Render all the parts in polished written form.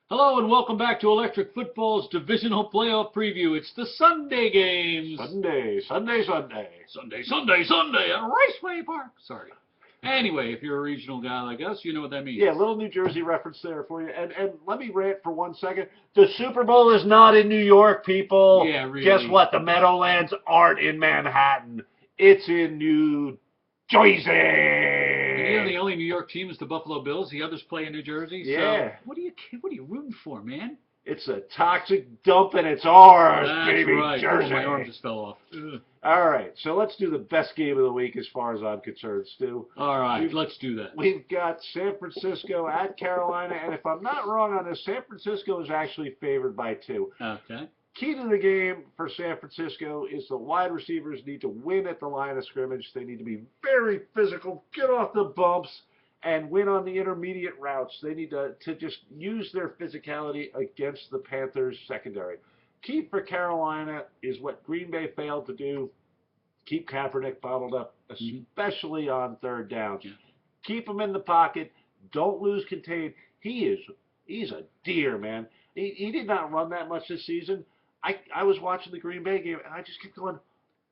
Hello and welcome back to Electric Football's Divisional Playoff Preview. It's the Sunday games. Sunday Sunday at Raceway Park. Sorry. Anyway, if you're a regional guy like us, you know what that means. Yeah, little New Jersey reference there for you. And let me rant for 1 second. The Super Bowl is not in New York, people. Yeah, really. Guess what? The Meadowlands aren't in Manhattan. It's in New Jersey. And you know the only New York team is the Buffalo Bills. The others play in New Jersey. Yeah. So what are you rooting for, man? It's a toxic dump and it's ours, That's baby. right. Jersey. Oh, my arm just fell off. Ugh. All right, so let's do the best game of the week as far as I'm concerned, Stu. All right, let's do that. We've got San Francisco at Carolina, and if I'm not wrong on this, San Francisco is actually favored by 2. Okay. Key to the game for San Francisco is the wide receivers need to win at the line of scrimmage. They need to be very physical, get off the bumps, and win on the intermediate routes. They need to just use their physicality against the Panthers secondary. Key for Carolina is what Green Bay failed to do. Keep Kaepernick bottled up, especially on third down. Yeah. Keep him in the pocket. Don't lose contain. He's a deer, man. He did not run that much this season. I was watching the Green Bay game, and I just kept going,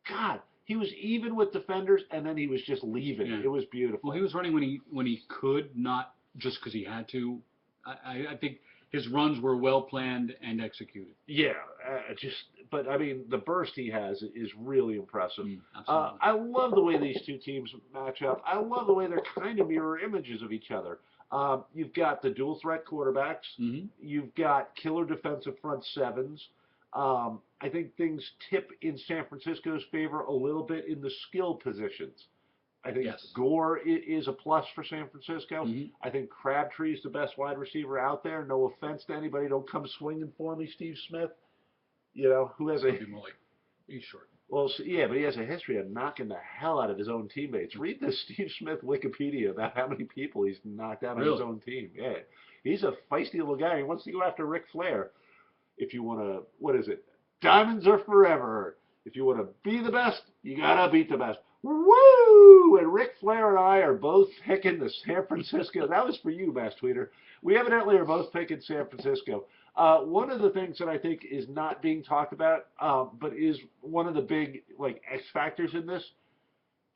God, he was even with defenders, and then he was just leaving. Yeah. It was beautiful. Well, he was running when he could, not just because he had to. I think his runs were well planned and executed. Yeah, but I mean, the burst he has is really impressive. Absolutely. I love the way these two teams match up. I love the way they're kind of mirror images of each other. You've got the dual threat quarterbacks. You've got killer defensive front sevens. I think things tip in San Francisco's favor a little bit in the skill positions. I think Gore is a plus for San Francisco. I think Crabtree is the best wide receiver out there. No offense to anybody. Don't come swinging for me, Steve Smith. You know, who has a... He's short. Well, yeah, but he has a history of knocking the hell out of his own teammates. Read the Steve Smith Wikipedia about how many people he's knocked out on his own team. Yeah, he's a feisty little guy. He wants to go after Ric Flair. If you want to, what is it? Diamonds are forever. If you want to be the best, you got to beat the best. Woo! And Ric Flair and I are both picking the San Francisco. That was for you, Mass Tweeter. We evidently are both picking San Francisco. One of the things that I think is not being talked about, but is one of the big X factors in this,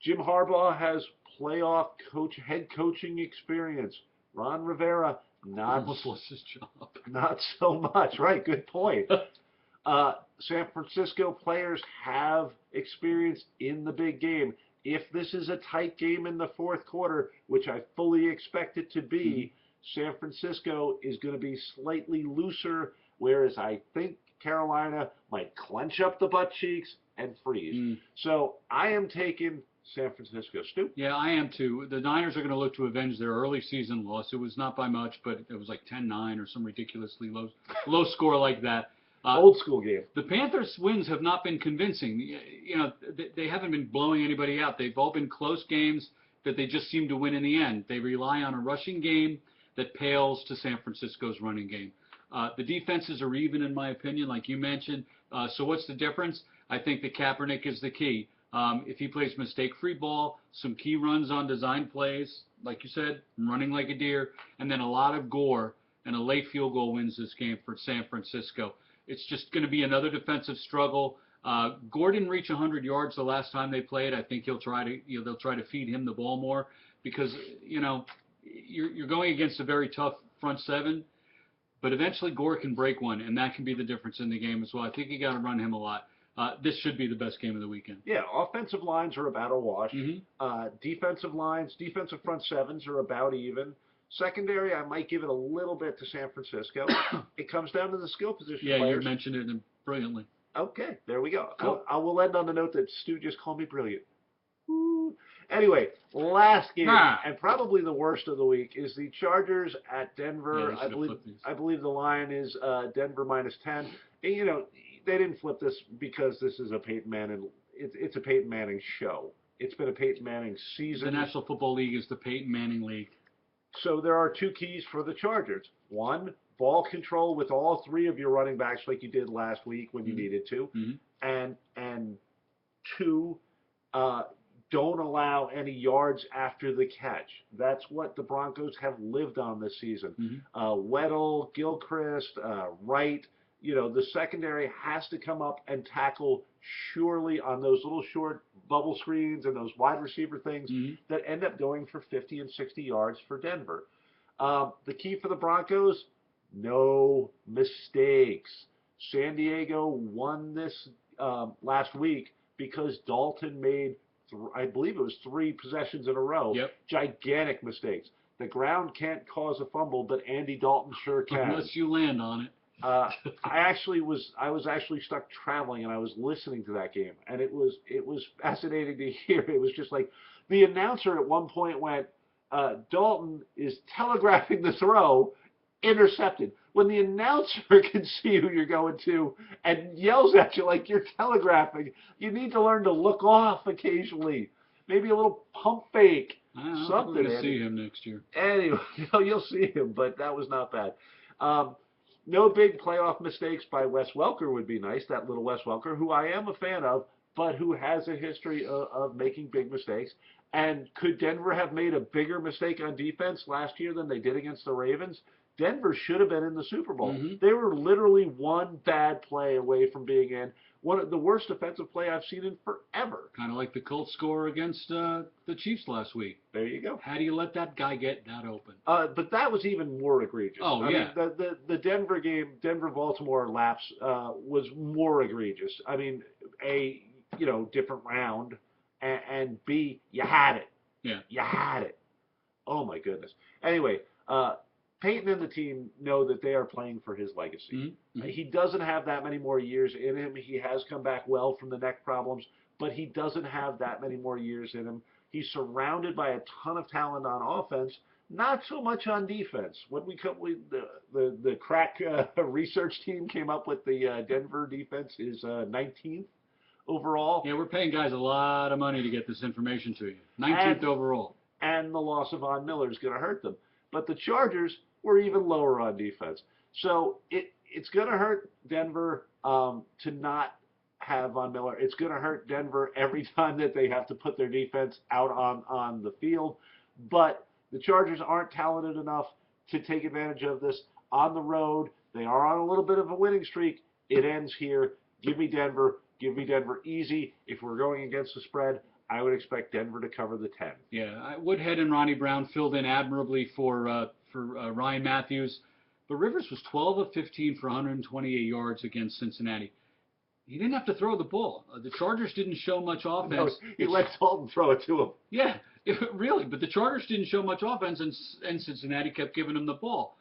Jim Harbaugh has playoff head coaching experience. Ron Rivera, almost lost his job. Not so much. Right, good point. San Francisco players have experience in the big game. If this is a tight game in the fourth quarter, which I fully expect it to be, San Francisco is going to be slightly looser, whereas I think Carolina might clench up the butt cheeks and freeze. So I am taking San Francisco. Stu? Yeah, I am too. The Niners are going to look to avenge their early season loss. It was not by much, but it was like 10-9 or some ridiculously low score like that. Old school game. The Panthers' wins have not been convincing. You know, they haven't been blowing anybody out. They've all been close games that they just seem to win in the end. They rely on a rushing game that pales to San Francisco's running game. The defenses are even, in my opinion, like you mentioned. So what's the difference? I think that Kaepernick is the key. If he plays mistake-free ball, some key runs on design plays, like you said, running like a deer, and then a lot of Gore and a late field goal wins this game for San Francisco. It's just going to be another defensive struggle. Gore didn't reach 100 yards the last time they played. I think they'll try to feed him the ball more because you're going against a very tough front seven, but eventually Gore can break one, and that can be the difference in the game as well. I think you got to run him a lot. This should be the best game of the weekend. Yeah, offensive lines are about a wash. Defensive front sevens are about even. Secondary, I might give it a little bit to San Francisco. It comes down to the skill position players. Yeah, you mentioned it brilliantly. Okay, there we go. Cool. I will end on the note that Stu just called me brilliant. Woo. Anyway, last game, and probably the worst of the week, is the Chargers at Denver. Yeah, I believe the line is Denver -10. And, you know, they didn't flip this because this is a Peyton Manning. It's a Peyton Manning show. It's been a Peyton Manning season. The National Football League is the Peyton Manning League. So there are two keys for the Chargers. One, ball control with all three of your running backs like you did last week when you needed to. And two, don't allow any yards after the catch. That's what the Broncos have lived on this season. Weddle, Gilchrist, Wright, the secondary has to come up and tackle surely on those little short bubble screens and those wide receiver things that end up going for 50 and 60 yards for Denver. The key for the Broncos, no mistakes. San Diego won this last week because Dalton made, I believe it was 3 possessions in a row. Gigantic mistakes. The ground can't cause a fumble, but Andy Dalton sure can. Unless you land on it. I was actually stuck traveling, and I was listening to that game, and it was fascinating to hear. It was just like the announcer at one point went, Dalton is telegraphing the throw, intercepted. When the announcer can see who you're going to and yells at you like you're telegraphing, you need to learn to look off occasionally. Maybe a little pump fake. Something. We're going to see him next year. Anyway, you'll see him, but that was not bad. No big playoff mistakes by Wes Welker would be nice, that little Wes Welker, who I am a fan of, but who has a history of making big mistakes. And could Denver have made a bigger mistake on defense last year than they did against the Ravens? Denver should have been in the Super Bowl. They were literally one bad play away from being in. One of the worst defensive play I've seen in forever. Kind of like the Colts score against the Chiefs last week. There you go. How do you let that guy get that open? But that was even more egregious. I mean, the Denver game, Denver-Baltimore lapse was more egregious. I mean, A, different round, and B, you had it. You had it. Oh, my goodness. Anyway, Peyton and the team know that they are playing for his legacy. He doesn't have that many more years in him. He has come back well from the neck problems, but he doesn't have that many more years in him. He's surrounded by a ton of talent on offense, not so much on defense. When the crack research team came up with the Denver defense is 19th overall. Yeah, we're paying guys a lot of money to get this information to you. 19th overall. And the loss of Von Miller is going to hurt them. But the Chargers were even lower on defense. So it's going to hurt Denver to not have Von Miller. It's going to hurt Denver every time that they have to put their defense out on the field. But the Chargers aren't talented enough to take advantage of this on the road. They are on a little bit of a winning streak. It ends here. Give me Denver. Give me Denver easy. If we're going against the spread, I would expect Denver to cover the 10. Yeah, Woodhead and Ronnie Brown filled in admirably for Ryan Matthews. But Rivers was 12 of 15 for 128 yards against Cincinnati. He didn't have to throw the ball. The Chargers didn't show much offense. No, he let Dalton throw it to him. Yeah, really. But the Chargers didn't show much offense, and Cincinnati kept giving him the ball.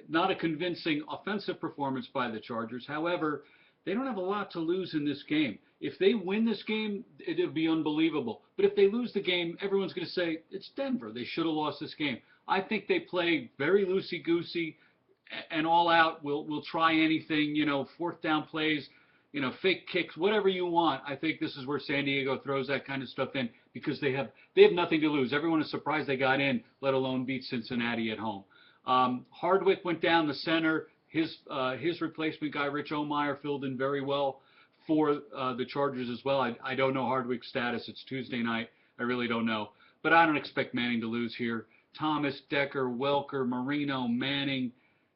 Not a convincing offensive performance by the Chargers. However, they don't have a lot to lose in this game. If they win this game, it'll be unbelievable. But if they lose the game, everyone's going to say, it's Denver. They should have lost this game. I think they play very loosey-goosey and all out. We'll try anything, fourth down plays, fake kicks, whatever you want. I think this is where San Diego throws that kind of stuff in because they have nothing to lose. Everyone is surprised they got in, let alone beat Cincinnati at home. Hardwick went down the center. His replacement guy, Rich Omeyer, filled in very well for the Chargers as well. I don't know Hardwick's status. It's Tuesday night. I really don't know. But I don't expect Manning to lose here. Thomas, Decker, Welker, Marino, Manning,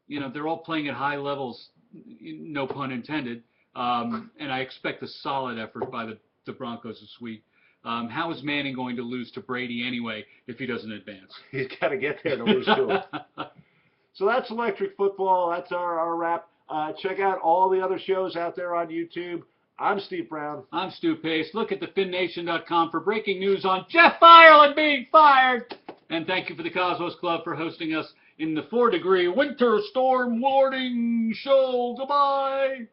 they're all playing at high levels, no pun intended. And I expect a solid effort by the Broncos this week. How is Manning going to lose to Brady anyway if he doesn't advance? He's got to get there to lose to him. So that's Electric Football. That's our wrap. Check out all the other shows out there on YouTube. I'm Steve Brown. I'm Stu Pace. Look at thefinnation.com for breaking news on Jeff Ireland being fired. And thank you for the Cosmos Club for hosting us in the 4-degree winter storm warning show. Goodbye.